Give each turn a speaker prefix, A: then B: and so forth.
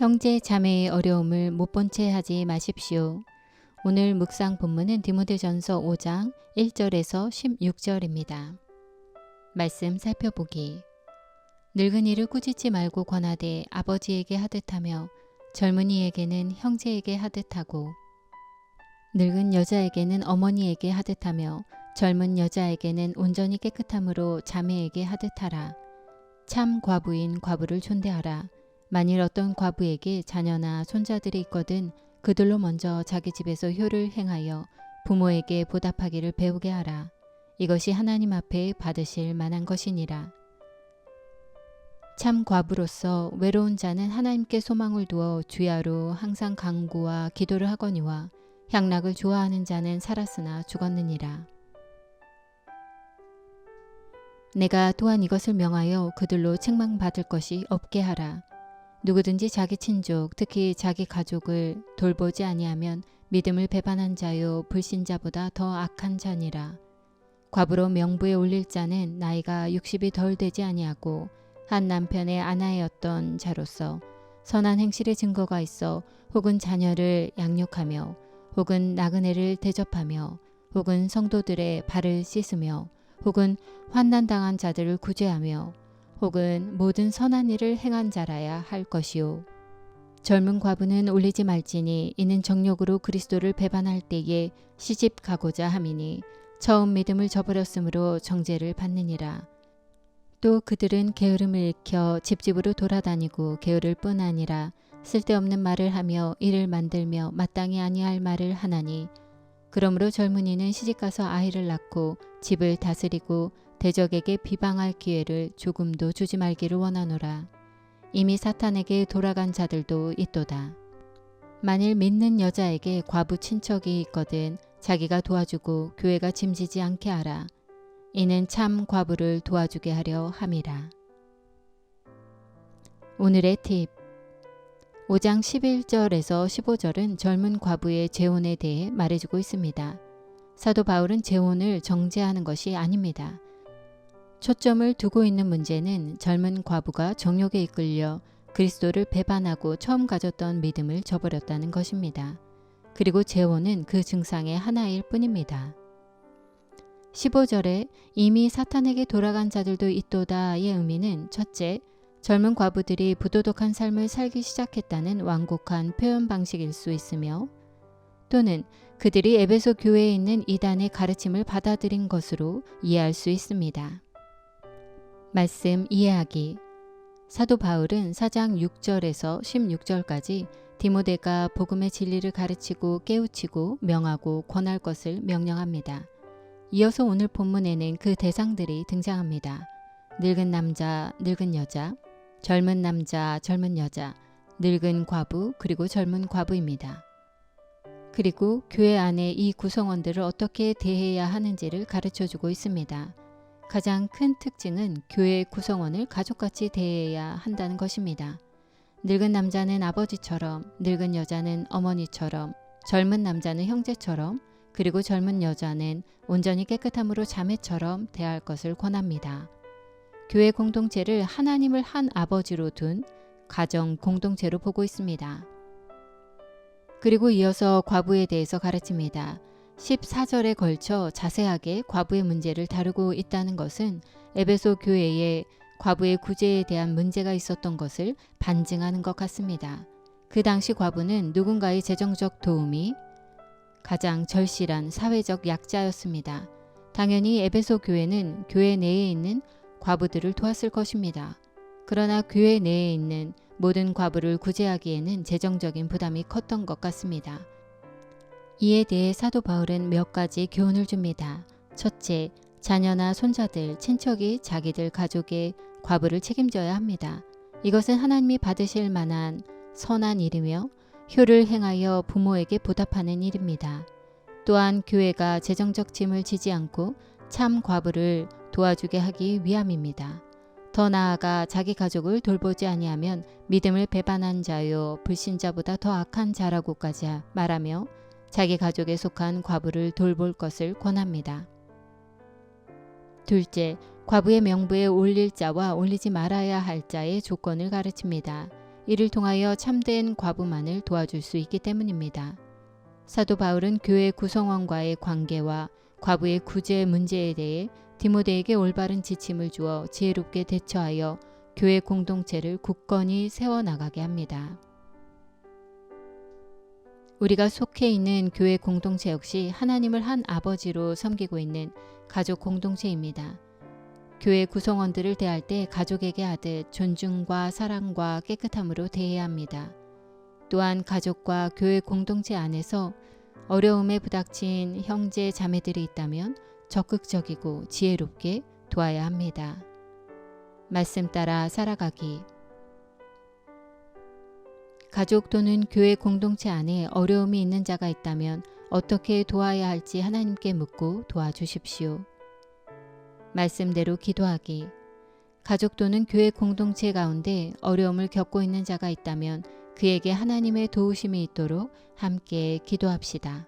A: 형제 자매의 어려움을 못 본 채 하지 마십시오. 오늘 묵상 본문은 디모데전서 5장 1절에서 16절입니다. 말씀 살펴보기. 늙은이를 꾸짖지 말고 권하되 아버지에게 하듯하며 젊은이에게는 형제에게 하듯하고 늙은 여자에게는 어머니에게 하듯하며 젊은 여자에게는 온전히 깨끗함으로 자매에게 하듯하라. 참 과부인 과부를 존대하라. 만일 어떤 과부에게 자녀나 손자들이 있거든 그들로 먼저 자기 집에서 효를 행하여 부모에게 보답하기를 배우게 하라. 이것이 하나님 앞에 받으실 만한 것이니라. 참 과부로서 외로운 자는 하나님께 소망을 두어 주야로 항상 간구와 기도를 하거니와 향락을 좋아하는 자는 살았으나 죽었느니라. 내가 또한 이것을 명하여 그들로 책망받을 것이 없게 하라. 누구든지 자기 친족, 특히 자기 가족을 돌보지 아니하면 믿음을 배반한 자요 불신자보다 더 악한 자니라. 과부로 명부에 올릴 자는 나이가 60이 덜 되지 아니하고 한 남편의 아내였던 자로서 선한 행실의 증거가 있어 혹은 자녀를 양육하며 혹은 나그네를 대접하며 혹은 성도들의 발을 씻으며 혹은 환난당한 자들을 구제하며 혹은 모든 선한 일을 행한 자라야 할 것이요. 젊은 과부는 올리지 말지니 이는 정욕으로 그리스도를 배반할 때에 시집 가고자 함이니 처음 믿음을 저버렸으므로 정죄를 받느니라. 또 그들은 게으름을 일으켜 집집으로 돌아다니고 게으를 뿐 아니라 쓸데없는 말을 하며 일을 만들며 마땅히 아니할 말을 하나니 그러므로 젊은이는 시집가서 아이를 낳고 집을 다스리고 대적에게 비방할 기회를 조금도 주지 말기를 원하노라. 이미 사탄에게 돌아간 자들도 있도다. 만일 믿는 여자에게 과부 친척이 있거든 자기가 도와주고 교회가 짐지지 않게 하라. 이는 참 과부를 도와주게 하려 함이라. 오늘의 팁. 5장 11절에서 15절은 젊은 과부의 재혼에 대해 말해주고 있습니다. 사도 바울은 재혼을 정죄하는 것이 아닙니다. 초점을 두고 있는 문제는 젊은 과부가 정욕에 이끌려 그리스도를 배반하고 처음 가졌던 믿음을 저버렸다는 것입니다. 그리고 재혼은 그 증상의 하나일 뿐입니다. 15절에 이미 사탄에게 돌아간 자들도 있도다의 의미는 첫째, 젊은 과부들이 부도덕한 삶을 살기 시작했다는 완곡한 표현 방식일 수 있으며 또는 그들이 에베소 교회에 있는 이단의 가르침을 받아들인 것으로 이해할 수 있습니다. 말씀 이해하기. 사도 바울은 4장 6절에서 16절까지 디모데가 복음의 진리를 가르치고 깨우치고 명하고 권할 것을 명령합니다. 이어서 오늘 본문에는 그 대상들이 등장합니다. 늙은 남자, 늙은 여자, 젊은 남자, 젊은 여자, 늙은 과부, 그리고 젊은 과부입니다. 그리고 교회 안에 이 구성원들을 어떻게 대해야 하는지를 가르쳐주고 있습니다. 가장 큰 특징은 교회 구성원을 가족같이 대해야 한다는 것입니다. 늙은 남자는 아버지처럼, 늙은 여자는 어머니처럼, 젊은 남자는 형제처럼, 그리고 젊은 여자는 온전히 깨끗함으로 자매처럼 대할 것을 권합니다. 교회 공동체를 하나님을 한 아버지로 둔 가정 공동체로 보고 있습니다. 그리고 이어서 과부에 대해서 가르칩니다. 14절에 걸쳐 자세하게 과부의 문제를 다루고 있다는 것은 에베소 교회에 과부의 구제에 대한 문제가 있었던 것을 반증하는 것 같습니다. 그 당시 과부는 누군가의 재정적 도움이 가장 절실한 사회적 약자였습니다. 당연히 에베소 교회는 교회 내에 있는 과부들을 도왔을 것입니다. 그러나 교회 내에 있는 모든 과부를 구제하기에는 재정적인 부담이 컸던 것 같습니다. 이에 대해 사도 바울은 몇 가지 교훈을 줍니다. 첫째, 자녀나 손자들, 친척이 자기들 가족의 과부를 책임져야 합니다. 이것은 하나님이 받으실 만한 선한 일이며 효를 행하여 부모에게 보답하는 일입니다. 또한 교회가 재정적 짐을 지지 않고 참 과부를 도와주게 하기 위함입니다. 더 나아가 자기 가족을 돌보지 아니하면 믿음을 배반한 자요 불신자보다 더 악한 자라고까지 말하며 자기 가족에 속한 과부를 돌볼 것을 권합니다. 둘째, 과부의 명부에 올릴 자와 올리지 말아야 할 자의 조건을 가르칩니다. 이를 통하여 참된 과부만을 도와줄 수 있기 때문입니다. 사도 바울은 교회 구성원과의 관계와 과부의 구제 문제에 대해 디모데에게 올바른 지침을 주어 지혜롭게 대처하여 교회 공동체를 굳건히 세워나가게 합니다. 우리가 속해 있는 교회 공동체 역시 하나님을 한 아버지로 섬기고 있는 가족 공동체입니다. 교회 구성원들을 대할 때 가족에게 하듯 존중과 사랑과 깨끗함으로 대해야 합니다. 또한 가족과 교회 공동체 안에서 어려움에 부닥친 형제 자매들이 있다면 적극적이고 지혜롭게 도와야 합니다. 말씀 따라 살아가기. 가족 또는 교회 공동체 안에 어려움이 있는 자가 있다면 어떻게 도와야 할지 하나님께 묻고 도와주십시오. 말씀대로 기도하기. 가족 또는 교회 공동체 가운데 어려움을 겪고 있는 자가 있다면 그에게 하나님의 도우심이 있도록 함께 기도합시다.